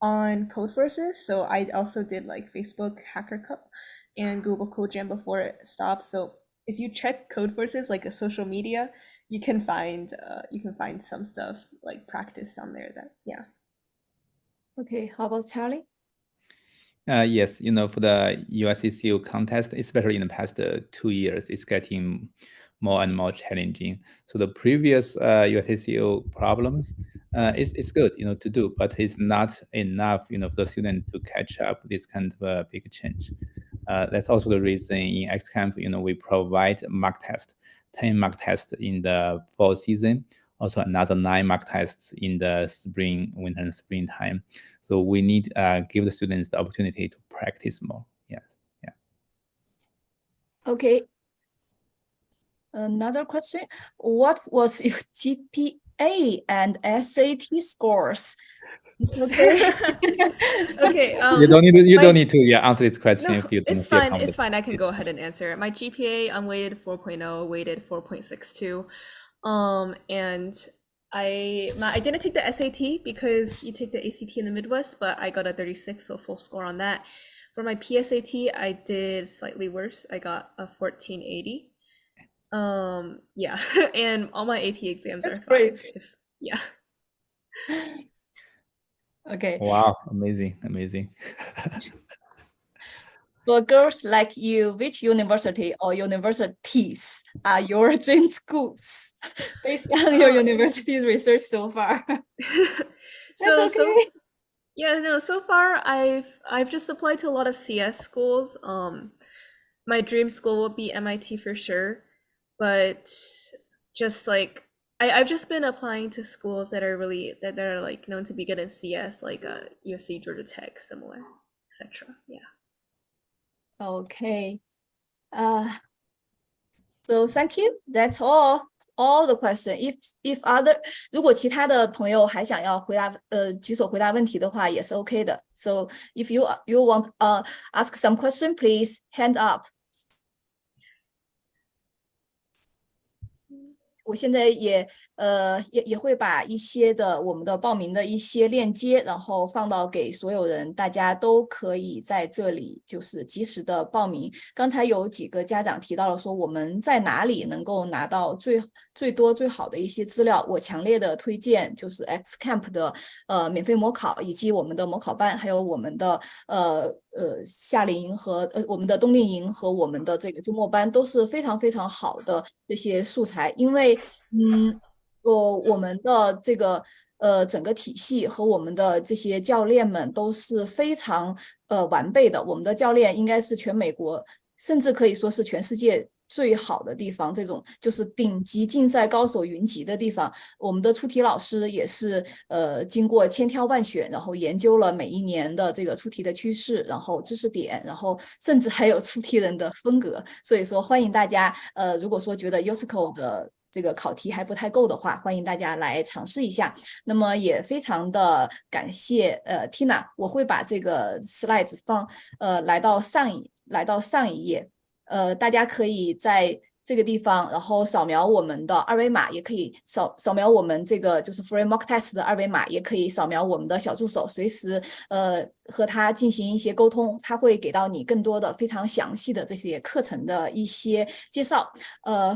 on Codeforces. So I also did like Facebook Hacker Cup and Google Code Jam before it stopped. So if you check Codeforces, like a social media, you can find some stuff like practice on there that, yeah. Okay, how about Charlie? Yes, for the USCCO contest, especially in the past 2 years, it's getting more and more challenging. So the previous USCCO problems, it's good, to do, but it's not enough, for the student to catch up this kind of a big change. That's also the reason in XCamp, we provide mock test, 10 mock tests in the fall season, also another 9 mock tests in the spring, winter and springtime. So we need give the students the opportunity to practice more. Yes, yeah. Okay. Another question. What was your GPA and SAT scores? Okay. Okay. You don't need to answer this question No, if you don't it's feel fine. comfortable. It's fine. I can go ahead and answer it. My GPA unweighted 4.0, weighted 4.62. And I didn't take the SAT because you take the ACT in the Midwest, but I got a 36, so full score on that. For my PSAT, I did slightly worse. I got a 1480. Yeah, and all my AP exams That's are fine. great. Yeah. Okay. Wow, amazing. For girls like you, which university or universities are your dream schools based on your university's research so far? That's okay. Yeah, no, so far I've just applied to a lot of CS schools. My dream school will be MIT for sure, but just like I've just been applying to schools that are like known to be good in CS, like USC, Georgia Tech, similar, etc. Yeah. Okay. So thank you. That's all the question. If other 如果其他的朋友还想要回答举手回答问题的话也是 OK 的。So if you want ask some question, please hand up. 我现在也会把一些的我们的报名的一些链接，然后放到给所有人，大家都可以在这里就是及时的报名。刚才有几个家长提到了说我们在哪里能够拿到最多最好的一些资料，我强烈的推荐就是 XCamp 的免费模考，以及我们的模考班，还有我们的夏令营和我们的冬令营和我们的这个周末班都是非常非常好的这些素材，因为我们的这个整个体系和我们的这些教练们都是非常完备的，我们的教练应该是全美国甚至可以说是全世界最好的地方，这种就是顶级竞赛高手云集的地方。我们的出题老师也是经过千挑万选，然后研究了每一年的这个出题的趋势，然后知识点，然后甚至还有出题人的风格。所以说欢迎大家如果说觉得 USCO 的这个考题还不太够的话，欢迎大家来尝试一下。那么也非常的感谢Tina， 我会把这个 slides 来到上一页。大家可以在这个地方，然后扫描我们的二维码，也可以扫描我们这个就是 Free Mock Test 的二维码，也可以扫描我们的小助手，随时和他进行一些沟通，他会给到你更多的非常详细的这些课程的一些介绍。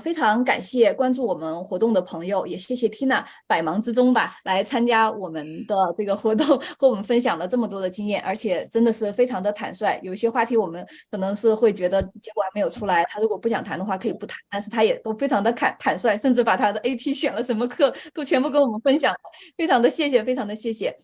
非常感谢关注我们活动的朋友，也谢谢 Tina 百忙之中吧来参加我们的这个活动，和我们分享了这么多的经验，而且真的是非常的坦率。有一些话题我们可能是会觉得结果还没有出来，他如果不想谈的话可以不谈，但是他也都非常的坦率，甚至把他的 AP 选了什么课都全部跟我们分享，非常的谢谢，非常的谢谢。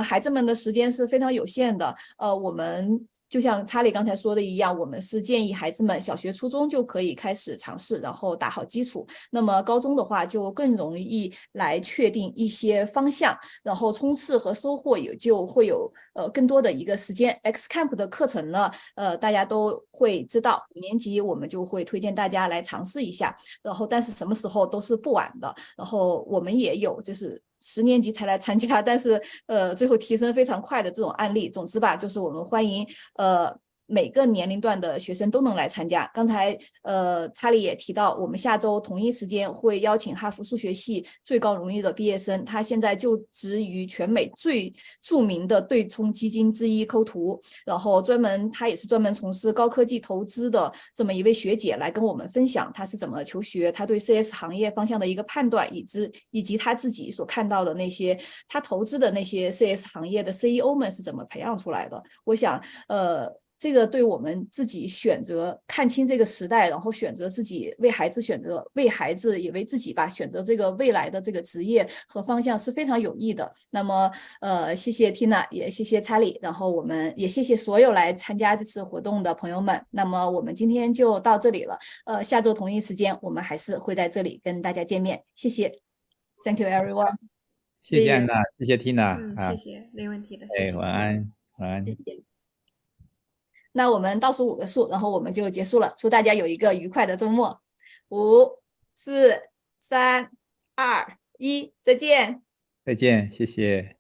孩子们的时间是非常有限的，我们就像查理刚才说的一样，我们是建议孩子们小学、初中就可以开始尝试，然后打好基础。那么高中的话，就更容易来确定一些方向，然后冲刺和收获也就会有更多的一个时间。Xcamp 的课程呢，大家都会知道，5年级我们就会推荐大家来尝试一下，然后但是什么时候都是不晚的。然后我们也有就是10年级才来参加，但是最后提升非常快的这种案例。总之吧，就是我们欢迎每个年龄段的学生都能来参加。刚才查理也提到，我们下周同一时间会邀请哈佛数学系最高荣誉的毕业生，他现在就职于全美最著名的对冲基金之一抠图，然后他也是专门从事高科技投资的这么一位学姐，来跟我们分享他是怎么求学，他对 CS 行业方向的一个判断，以及他自己所看到的那些他投资的那些 CS 行业的 CEO 们是怎么培养出来的。我想这个对我们自己选择看清这个时代，然后选择自己为孩子为孩子也为自己吧，选择这个未来的这个职业和方向是非常有益的。那么谢谢 Tina， 也谢谢查理，然后我们也谢谢所有来参加这次活动的朋友们。那么我们今天就到这里了，下周同一时间我们还是会在这里跟大家见面。谢谢 ，Thank you everyone。谢谢安娜，谢谢 Tina 谢谢，没问题的，谢谢。晚安，晚安。谢谢。那我们倒数5个数，然后我们就结束了。祝大家有一个愉快的周末。5、4、3、2、1，再见。再见，谢谢。